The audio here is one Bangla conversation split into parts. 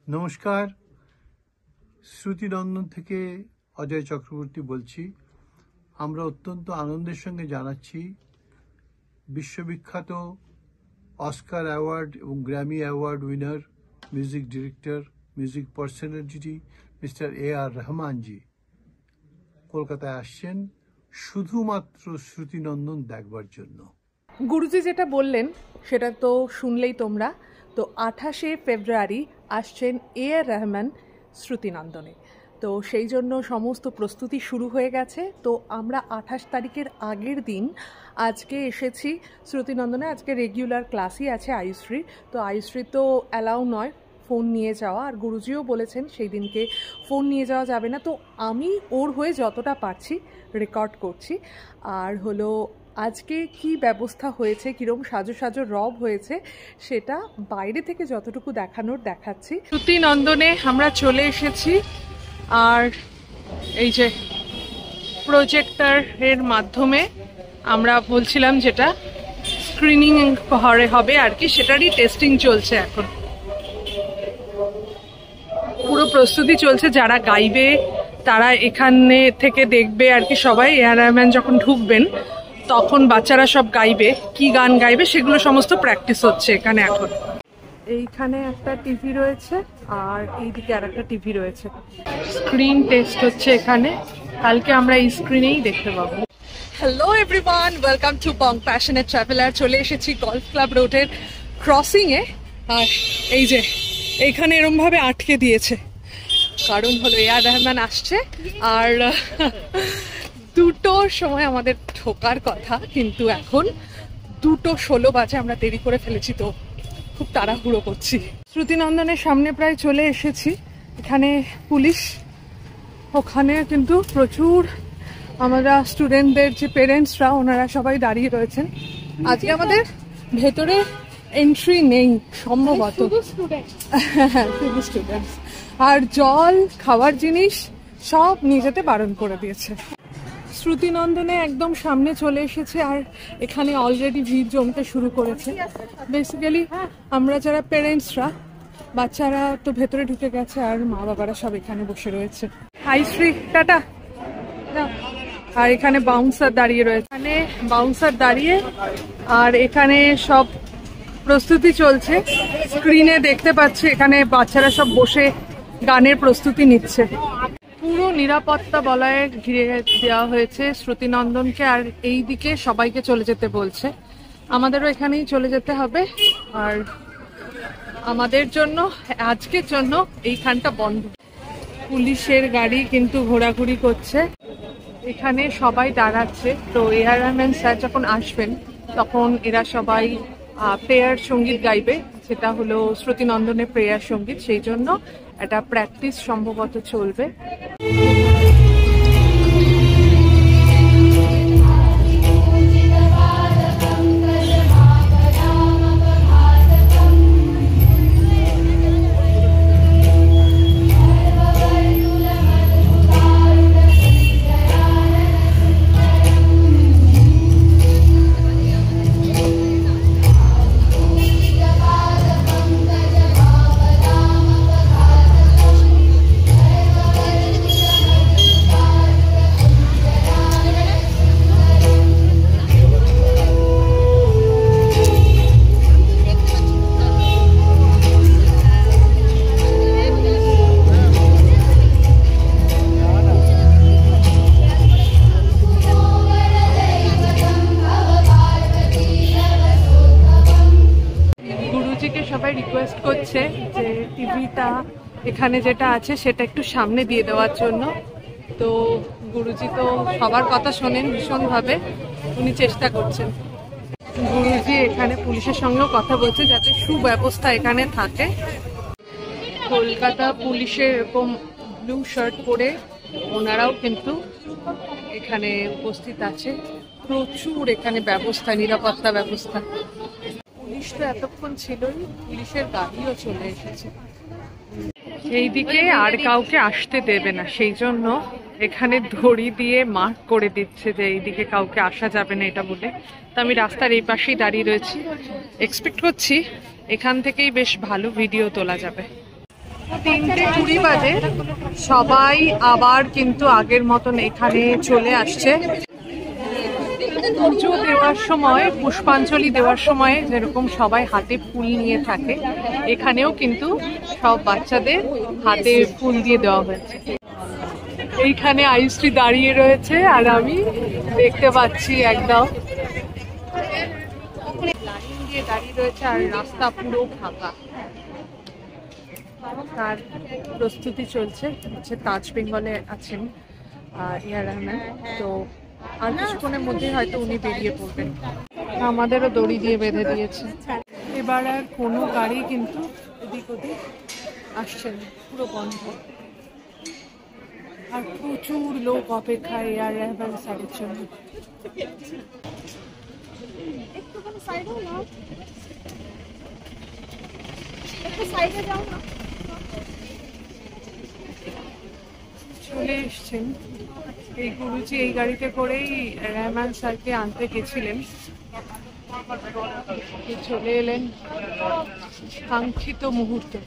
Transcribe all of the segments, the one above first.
নমস্কার, শ্রুতিনন্দন থেকে অজয় চক্রবর্তী বলছি। আমরা অত্যন্ত আনন্দের সঙ্গে জানাচ্ছি বিশ্ববিখ্যাত অস্কার অ্যাওয়ার্ড এবং Grammy award winner music director, music personality mister A.R. রহমানজি কলকাতায় আসছেন শুধুমাত্র শ্রুতিনন্দন দেখবার জন্য। গুরুজি যেটা বললেন সেটা তো শুনলেই তোমরা। তো 28শে ফেব্রুয়ারি আসছেন A.R. রহমান শ্রুতিনন্দনে। তো সেই জন্য সমস্ত প্রস্তুতি শুরু হয়ে গেছে। তো আমরা 28 তারিখের আগের দিন আজকে এসেছি শ্রুতিনন্দনে। আজকে রেগুলার ক্লাসই আছে আয়ুশ্রী। তো আয়ুশ্রী তো অ্যালাউ নয় ফোন নিয়ে যাওয়া, আর গুরুজিও বলেছেন সেই দিনকে ফোন নিয়ে যাওয়া যাবে না। তো আমি ওর হয়ে যতটা পারছি রেকর্ড করছি। আর হলো আজকে কি ব্যবস্থা হয়েছে, কীরকম সাজো সাজো রব হয়েছে সেটা বাইরে থেকে যতটুকু দেখানোর দেখাচ্ছি। শ্রুতিনন্দনে আমরা চলে এসেছি, আর এই যে প্রজেক্টরের মাধ্যমে আমরা বলছিলাম যেটা স্ক্রিনিং হবে আর কি, সেটারই টেস্টিং চলছে এখন। পুরো প্রস্তুতি চলছে, যারা গাইবে তারা এখানে থেকে দেখবে আর কি। সবাই A.R. রহমান যখন ঢুকবেন তখন বাচ্চারা সব গাইবে, কি গান গাইবে সেগুলো সমস্ত প্র্যাকটিস হচ্ছে এখানে এখন। এইখানে একটা টিভি রয়েছে আর এইদিকে আর একটা টিভি রয়েছে। স্ক্রিন টেস্ট হচ্ছে এখানে, কালকে আমরা এই স্ক্রিনেই দেখতে পাবো। Hello everyone, welcome to Bong passionate traveller. চলে এসেছি গলফ ক্লাব রোডের ক্রসিংয়ে। আর এই যে এইখানে এরমভাবে আটকে দিয়েছে, কারণ হলো A.R. রহমান আসছে আর 2টোর সময় আমাদের ঢোকার কথা, কিন্তু এখন 2:16 বাজে। আমরা দেরি করে ফেলেছি, তো খুব তাড়াহুড়ো করছি। শ্রুতিনন্দনের সামনে প্রায় চলে এসেছি। এখানে পুলিশ, ওখানে কিন্তু প্রচুর আমরা স্টুডেন্টদের যে পেরেন্টসরা ওনারা সবাই দাঁড়িয়ে রয়েছেন। আজকে আমাদের ভেতরে এন্ট্রি নেই সম্ভবত, শুধু স্টুডেন্টস। আর জল, খাবার জিনিস সব নিয়ে যেতে বারণ করে দিয়েছে। শ্রুতিনন্দনে একদম সামনে চলে এসেছে, আর এখানে অলরেডি ভিড় জমতে শুরু করেছে। বেসিক্যালি আমরা যারা পেরেন্টসরা, বাচ্চারা তো ভেতরে ঢুকে গেছে আর মা বাবারা সব এখানে বসে রয়েছে। High Shri, tata. আর এখানে বাউন্সার দাঁড়িয়ে রয়েছে, এখানে বাউন্সার দাঁড়িয়ে, আর এখানে সব প্রস্তুতি চলছে। স্ক্রিনে দেখতে পাচ্ছি এখানে বাচ্চারা সব বসে গানের প্রস্তুতি নিচ্ছে। পুরো নিরাপত্তা বলয়ে ঘিরে দেওয়া হয়েছে শ্রুতিনন্দনকে, আর এই দিকে সবাইকে চলে যেতে বলছে। আমাদেরও এখানেই চলে যেতে হবে, আর আমাদের জন্য আজকের জন্য এইখানটা বন্ধ। পুলিশের গাড়ি কিন্তু ঘোরাঘুরি করছে, এখানে সবাই দাঁড়াচ্ছে। তো A.R. রহমান স্যার যখন আসবেন তখন এরা সবাই প্রেয়ার সঙ্গীত গাইবে, যেটা হলো শ্রুতিনন্দনের প্রেয়ার সঙ্গীত। সেই জন্য একটা প্র্যাকটিস সম্ভবত চলবে। সবাই রিকোয়েস্ট করছে যে টিভিটা এখানে যেটা আছে সেটা একটু সামনে দিয়ে দেওয়ার জন্য। তো গুরুজি তো সবার কথা শোনেন ভীষণভাবে, উনি চেষ্টা করছেন। গুরুজি এখানে পুলিশের সঙ্গেও কথা বলছে যাতে সুব্যবস্থা এখানে থাকে। কলকাতা পুলিশের এরকম ব্লু শার্ট পরে ওনারাও কিন্তু এখানে উপস্থিত আছে। প্রচুর এখানে ব্যবস্থা, নিরাপত্তা ব্যবস্থা। পুলিশ তো এতক্ষণ ছিলই, পুলিশের গাড়িও চলে এসেছে। এইদিকে আর কাউকে আসতে দেবে না, সেই জন্য এখানে দড়ি দিয়ে মার্ক করে দিচ্ছে যে এইদিকে কাউকে আসা যাবে না এটা বলে। তো আমি রাস্তার এই পাশেই দাঁড়িয়ে রয়েছি, এক্সপেক্ট করছি এখান থেকেই বেশ ভালো ভিডিও তোলা যাবে। 3:20 বাজে, সবাই আবার কিন্তু আগের মতন এখানে চলে আসছে। পুজো দেওয়ার সময়, পুষ্পাঞ্জলি দেওয়ার সময় যেরকম সবাই হাতে ফুল নিয়ে থাকে, এখানেও কিন্তু সব বাচ্চাদের হাতে ফুল দিয়ে দেওয়া হয়েছে। এইখানে আয়ুশ্রী দাঁড়িয়ে রয়েছে আর আমি দেখতে পাচ্ছি একদম লাইন দিয়ে দাঁড়িয়ে রয়েছে আর রাস্তা পুরো ফাঁকা। তার প্রস্তুতি চলছে। হচ্ছে তাজ বেঙ্গলে আছেন এআর রহমান, তো আর কিছুক্ষণের মধ্যে হয়তো উনি বেরিয়ে পড়বেন। আমাদেরও দড়ি দিয়ে বেঁধে দিয়েছে। এবার আর কোনো গাড়ি কিন্তু এদিক ওদিক আসছে না, পুরো বন্ধ। আর প্রচুর লোক অপেক্ষায় এআর রহমান স্যারের জন্য। চলে এসছেন এই গুরুজি, এই গাড়িতে করেই রহমান স্যারকে আনতে গেছিলেন। চলে এলেন কাঙ্ক্ষিত মুহূর্তে।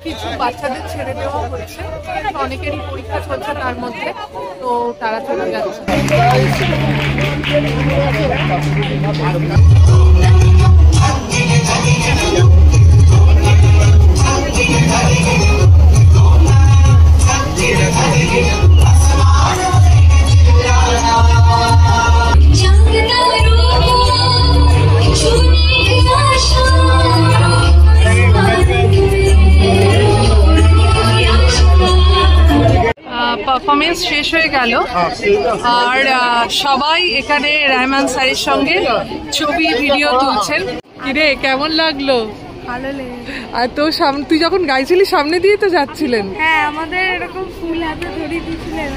কিছু বাচ্চাদের ছেড়ে দেওয়া হয়েছে, অনেকেরই পরীক্ষা চলছে তার মধ্যে, তো তারা চলে যাচ্ছে। পারফরমেন্স শেষ হয়ে গেল আর সবাই এখানে রহমান স্যারের সঙ্গে ছবি ভিডিও তুলছেন। কিরে কেমন লাগলো? ভালো লেগেছে। আর তো সামনে তুই যখন গাইছিলি সামনে দিয়ে তো যাচ্ছিলেন। হ্যাঁ, আমাদের এরকম ফুল হাতে ধরিয়ে দিয়েছিলেন,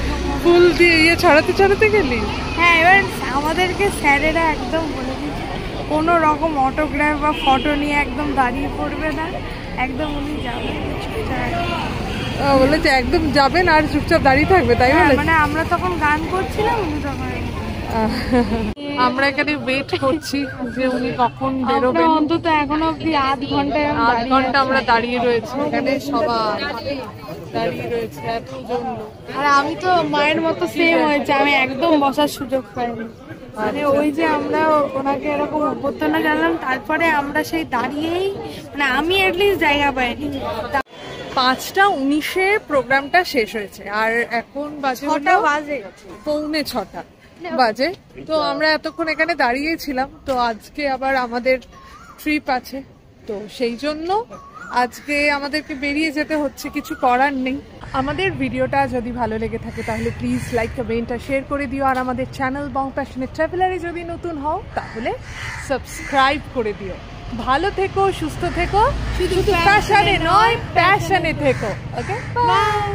ফুল দিয়ে ছড়াতে ছড়াতে গেলি? হ্যাঁ, এবার আমাদেরকে স্যারেরা একদম বলে দিয়েছে কোনো রকম অটোগ্রাফ বা ফটো নিয়ে একদম দাঁড়িয়ে পড়বে না, একদম উনি যাবেন চুপচাপ। বলেছে একদম যাবেন আর চুপচাপ দাঁড়িয়ে থাকবে, তাই বলে? মানে আমরা তখন গান করছিলাম, উনি তখন আমরা এখানে ওয়েট করছি যে উনি কখন বেরোবেন। অন্তত এখনো অব্দি আধ ঘন্টা আমরা দাঁড়িয়ে রয়েছি এখানে, সবাই দাঁড়িয়ে রয়েছে, এতজন লোক। আর আমি তো মায়ের মতো সেম হয়েছে, আমি একদম বসার সুযোগ পাইনি। মানে ওই যে আমরা ওনাকে এরকম অভ্যর্থনা জানলাম, তারপরে আমরা সেই দাঁড়িয়েই, মানে আমি অ্যাটলিস্ট জায়গা পাইনি। 5:19 প্রোগ্রামটা শেষ হয়েছে আর এখন বাজে 6টা বাজে, 5:45 বাজে। তো আমরা এতক্ষণ এখানে দাঁড়িয়েছিলাম। তো আজকে আবার আমাদের ট্রিপ আছে, তো সেই জন্য আজকে আমাদেরকে বেরিয়ে যেতে হচ্ছে, কিছু করার নেই। আমাদের ভিডিওটা যদি ভালো লেগে থাকে তাহলে প্লিজ লাইক, কমেন্ট আর শেয়ার করে দিও। আর আমাদের চ্যানেল বং প্যাশনেট ট্রাভেলারে যদি নতুন হও তাহলে সাবস্ক্রাইব করে দিও। ভালো থেকো, সুস্থ থেকো, শুধু প্যাশনে নয় প্যাশনে থেকো। ওকে, বাই।